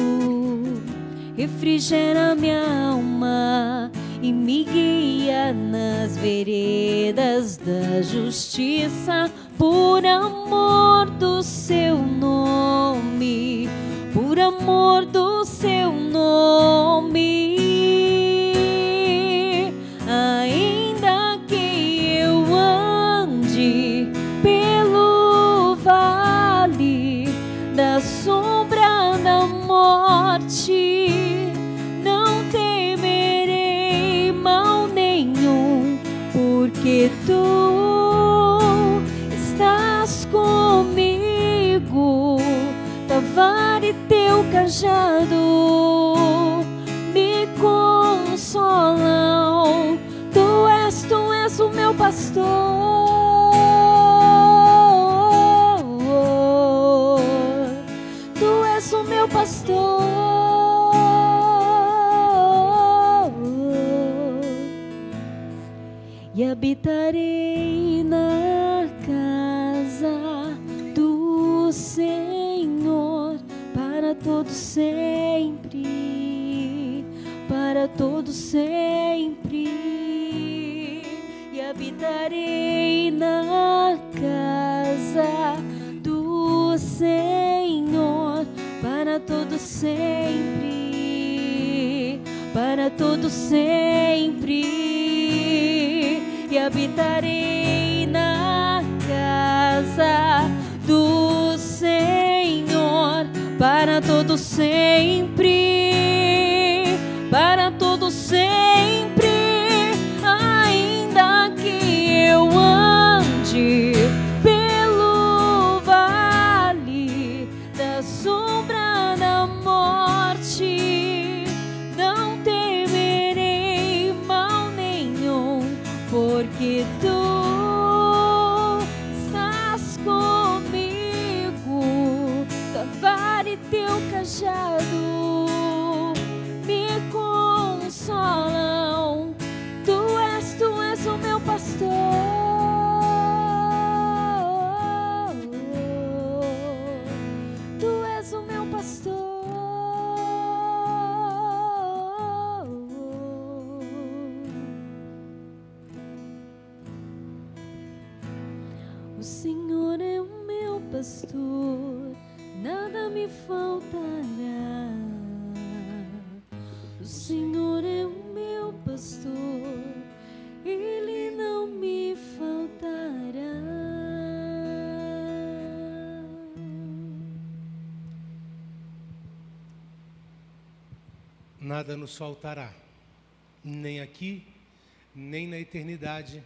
refrigera minha alma e me guia nas veredas da justiça, por amor do seu nome, por amor do seu nome. Ainda que eu ande pelo vale da sombra da morte, não temerei mal nenhum, porque tu estás comigo, tua vara e teu cajado me consolam. Tu és o meu pastor, tu és o meu pastor, e habitarei na casa do Senhor para todo sempre, para todo sempre. E habitarei na casa do Senhor para todo sempre, para todo sempre. E habitarei na casa do Senhor para todo sempre, para todo sempre. Ainda que eu ande pelo vale da sombra da morte, não temerei mal nenhum, porque tu estás comigo, tua vara e teu cajado me consolam. pastor, nada me faltará. O Senhor é o meu pastor, Ele não me faltará. Nada nos faltará, nem aqui, nem na eternidade,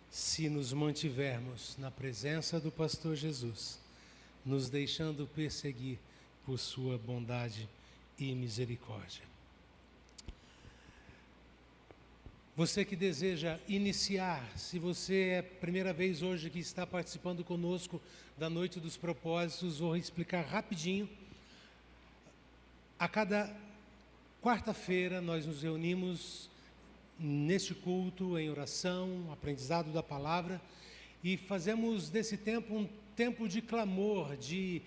se nos mantivermos na presença do pastor Jesus, nos deixando perseguir por sua bondade e misericórdia. Você que deseja iniciar, se você é a primeira vez hoje que está participando conosco da Noite dos Propósitos, vou explicar rapidinho. A cada quarta-feira nós nos reunimos neste culto, em oração, aprendizado da palavra, e fazemos desse tempo um tempo de clamor, de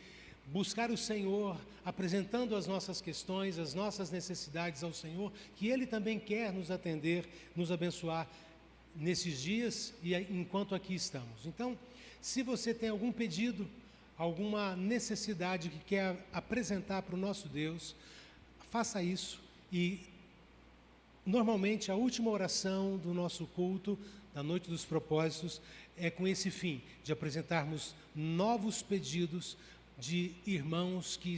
buscar o Senhor, apresentando as nossas questões, as nossas necessidades ao Senhor, que Ele também quer nos atender, nos abençoar nesses dias e enquanto aqui estamos. Então, se você tem algum pedido, alguma necessidade que quer apresentar para o nosso Deus, faça isso. E normalmente a última oração do nosso culto, da Noite dos Propósitos, é com esse fim, de apresentarmos novos pedidos de irmãos que